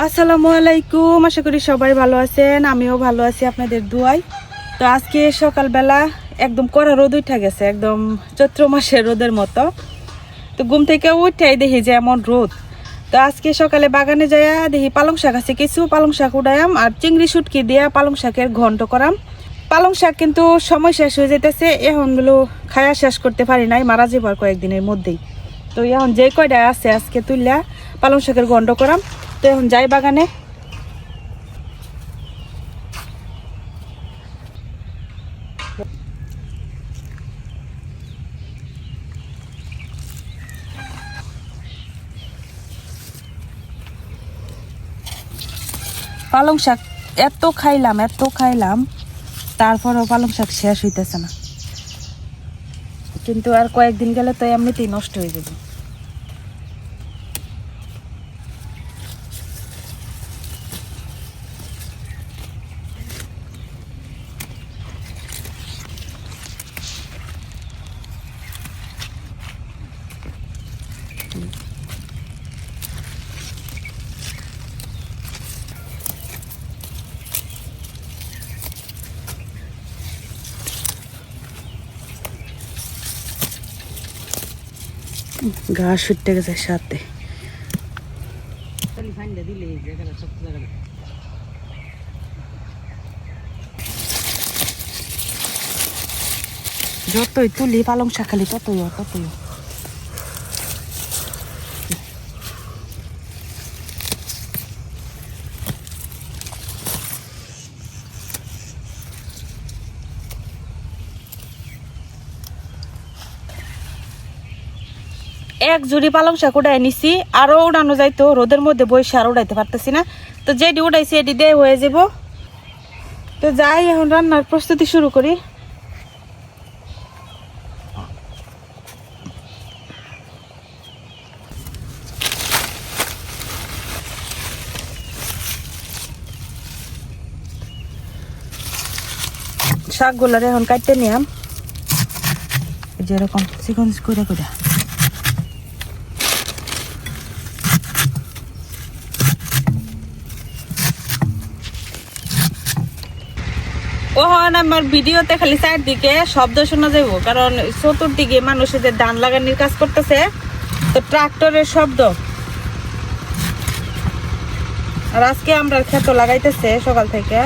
আসসালামু আলাইকুম, আশা করি সবাই ভালো আছেন। আমিও ভালো আছি আপনাদের দোয়ায়। তো আজকে সকালবেলা একদম কড়া রোদ উঠে গেছে, একদম চৈত্র মাসের রোদের মতো। তো ঘুম থেকে উঠাই দেখি যে এমন রোদ। তো আজকে সকালে বাগানে যাইয়া দেখি পালং শাক আছে, কিছু পালং শাক উঠায়াম আর চিংড়ি শুটকি দিয়া পালং শাকের ঘন্ট করাম। পালং শাক কিন্তু সময় শেষ হয়ে যেতেছে, এখনগুলো খায়া শেষ করতে পারি নাই, মারা যাবার কয়েকদিনের মধ্যেই। তো এখন যে কয়টা আছে আজকে তুললা পালং শাকের ঘন্ট করাম। তো এখন যাই বাগানে। পালং শাক এত খাইলাম তারপরও পালং শাক শেষ হইতেছে না, কিন্তু আর কয়েকদিন গেলে তো এমনিতেই নষ্ট হয়ে যাবে। ঘাস উঠতে গেছে সাথে। যতই তুলি পালং শাক খালি ততই। এক জুড়ি পালং শাক উড়াই নিছি, আরো উড়ানো যাইতো, রোদের মধ্যে বসে আর উড়াইতে পারতেছি না। তো যেটি উড়াইছি এটি দিয়ে হয়ে যাব। তো যাই এখন রান্নার প্রস্তুতি শুরু করি। শাকগুলার এখন কাটতে নিলাম, যেরকম চিকন করে করে। ওহন আমার ভিডিওতে খালি চারদিকে শব্দ শোনা যাব, কারণ চতুর্দিকে মানুষদের ধান লাগানোর কাজ করতেছে, তো ট্রাক্টরের শব্দ। আর আজকে আমরা ক্ষেত লাগাইতেছে সকাল থেকে।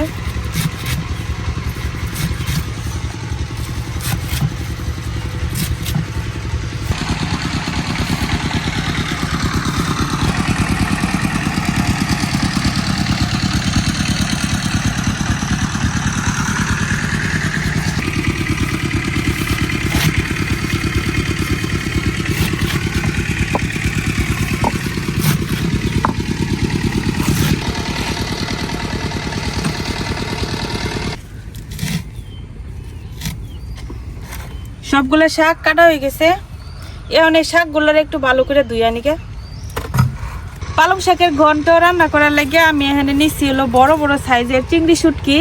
সবগুলো শাক কাটা হয়ে গেছে, এখন এই শাকগুলোর একটু ভালো করে ধুইয়া নিকে। পালং শাকের ঘন্ট রান্না করার লাগে আমি এখানে নিচ্ছি হলো বড় বড় সাইজের চিংড়ি শুটকি।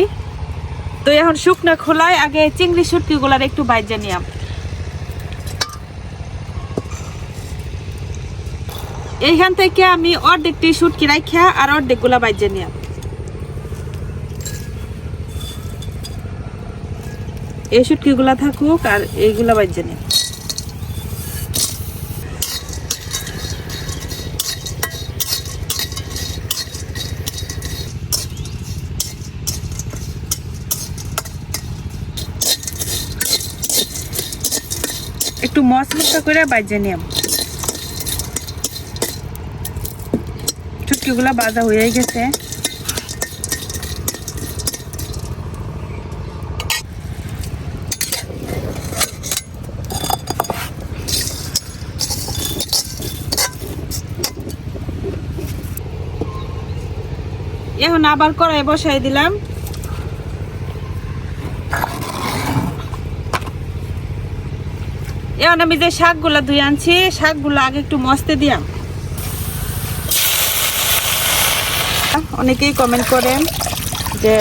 তো এখন শুকনো খোলায় আগে চিংড়ি শুটকি গুলার একটু বাইজা নিয়াম। এইখান থেকে আমি অর্ধেকটি শুটকি রাখা আর অর্ধেক গুলা বাইজা নিয়াম। এই শুটকি গুলা থাকুক আর এইগুলা বাইজা নিয়াম। একটু মশলা করে বাইজা নিয়াম। শুটকিগুলা ভাজা হয়ে গেছে। এখন আবার কড়াই বসাই দিলাম। এখন আমি যে শাকগুলা ধুয়ে আনছি শাকগুলো আগে একটু মস্তে দিলাম। অনেকেই কমেন্ট করেন যে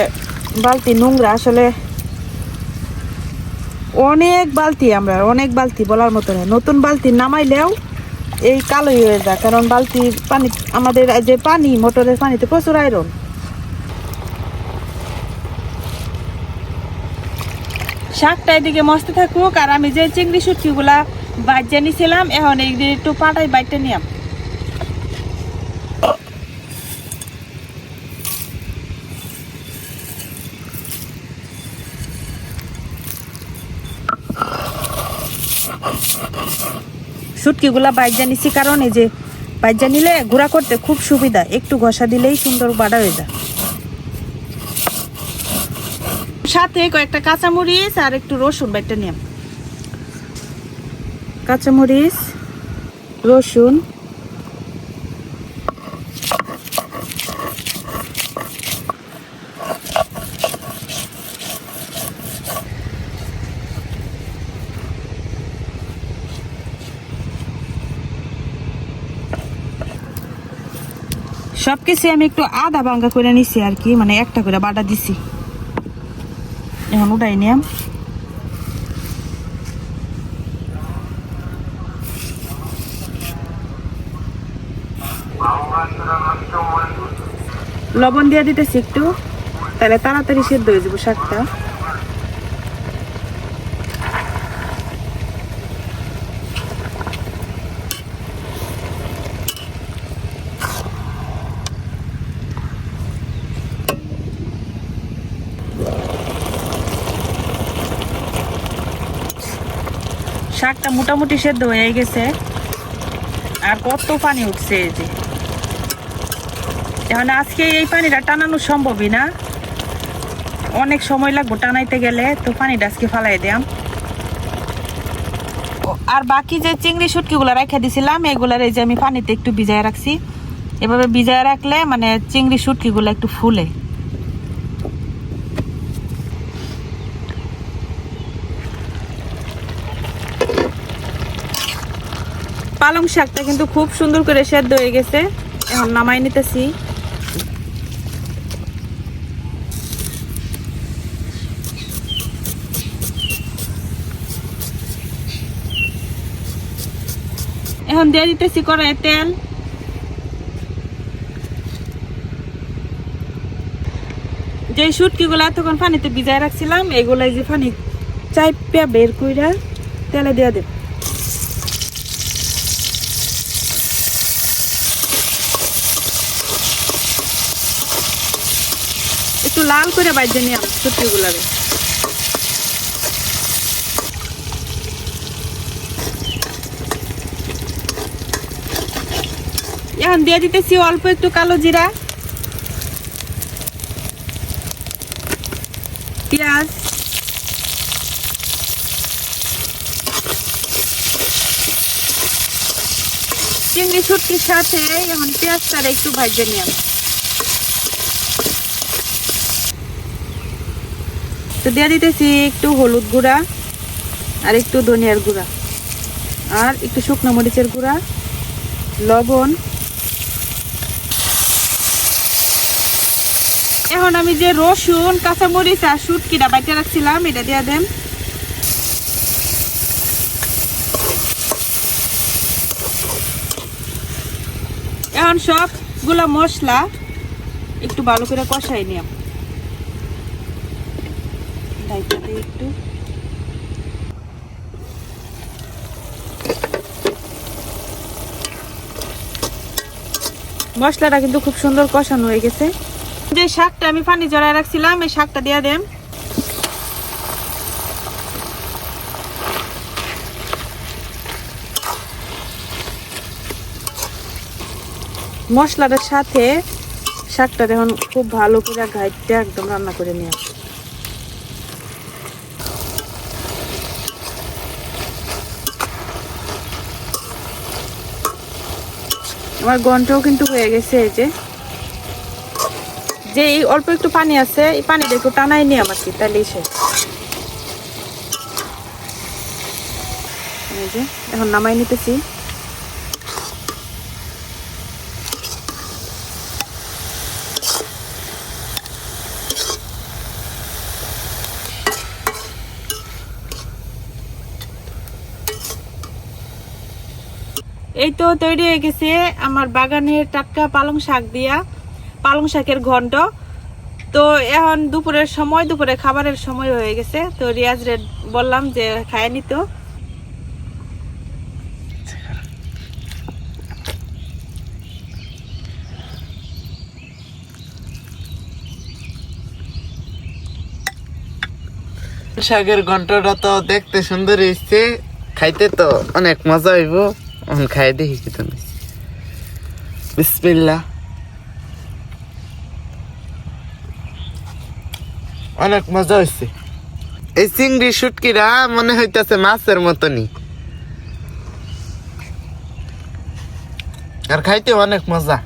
বালতি নোংরা, আসলে অনেক বালতি বলার মতো না। নতুন বালতি নামাইলেও এই কালোই হয়ে যায়, কারণ বালতির পানি, আমাদের যে পানি মোটরের পানিতে প্রচুর আয়রন। শাকটা এদিকে মস্ত থাকুক, আর আমি যে চিংড়ি শুটকিগুলা বাজিয়ে নিছিলাম এখন এই একটু পাটায় বাইটে নিলাম। শুটকিগুলা বাইজা নিছি, কারণ এই যে বাইজা নিলে গুঁড়া করতে খুব সুবিধা, একটু ঘষা দিলেই সুন্দর বাড়া হয়ে যায়। সাথে কয়েকটা কাঁচামরিচ আর একটু রসুন বাইটা নিলাম। কাঁচামরিচ, রসুন, সবকিছু আমি একটু আধা ভাঙ্গা করে নিছি আর কি, মানে একটা করে বাটা দিছি। এখন উঠাই নিলাম। লবণ দিয়ে দিতেছি একটু, তাহলে তাড়াতাড়ি সেদ্ধ হয়ে যাবো শাকটা। শাকটা মোটামুটি সেদ্ধ হয়ে গেছে, আর কত পানি উঠছে এই যে। এখন আজকে এই পানিটা টানানো সম্ভবই না, অনেক সময় লাগবে টানাইতে গেলে, তো পানিটা আজকে ফালাই দিলাম। আর বাকি যে চিংড়ি শুটকিগুলো রেখে দিছিলাম এগুলার এই যে আমি পানিতে একটু ভিজায় রাখছি। এভাবে ভিজায় রাখলে মানে চিংড়ি শুটকিগুলো একটু ফুলে। পালং শাকটা কিন্তু খুব সুন্দর করে সেদ্ধ হয়ে গেছে, এখন নামাই নিতেছি। এখন দিয়ে দিতেছি কড়াইয়ে তেল। যে শুটকিগুলো এতক্ষণ পানিতে ভিজায় রাখছিলাম এগুলো যে পানি চাইপা বের কইরা তেলে দিয়ে দেব। একটু লাল করে বাইজে নিলাম শুটকিগুলোকে। এখন দিয়ে দিতেছি অল্প একটু কালো জিরা, পেঁয়াজ, চিংড়ি শুটকির সাথে এখন পেঁয়াজটা একটু ভাজে নিলাম। তো দিয়ে দিতেছি একটু হলুদ গুঁড়া, আর একটু ধনিয়ার গুঁড়া, আর একটু শুকনো মরিচের গুঁড়া, লবণ। এখন আমি যে রসুন, কাঁচামরিচ আর শুটকিটা বাইটে রাখছিলাম এটা দিয়ে দেন। এখন সবগুলা মশলা একটু ভালো করে কষাই নিলাম। একটু মশলাটা কিন্তু খুব সুন্দর কষানো হয়ে গেছে। যে শাকটা আমি পানি জড়ায় রাখছিলাম এই শাকটা দিয়ে দেন। মশলাটার সাথে শাকটা এখন খুব ভালো করে ঘাইটে একদম রান্না করে নিয়ে আমার গন্ধটাও কিন্তু হয়ে গেছে। এই যে এই অল্প একটু পানি আছে এই পানিটা একটু টানাই নিয়ে আমার কি তাহলে এই যে এখন নামাই নিতেছি। এই তো তৈরি হয়ে গেছে আমার বাগানের টাটকা পালং শাক দিয়া পালং শাকের ঘন্ট। তো এখন দুপুরে খাবারের সময় হয়ে গেছে, তো রিয়াজ রে বললাম যে খায় নিত। শাকের ঘন্টটা তো দেখতে সুন্দর হয়েছে, খাইতে তো অনেক মজা হইব। খাই দেখি কি তুমি। বিসমিল্লাহ। অনেক মজা হয়েছে। এই চিংড়ি শুটকিরা মনে হইতেছে মাছের মতনই, আর খাইতে অনেক মজা।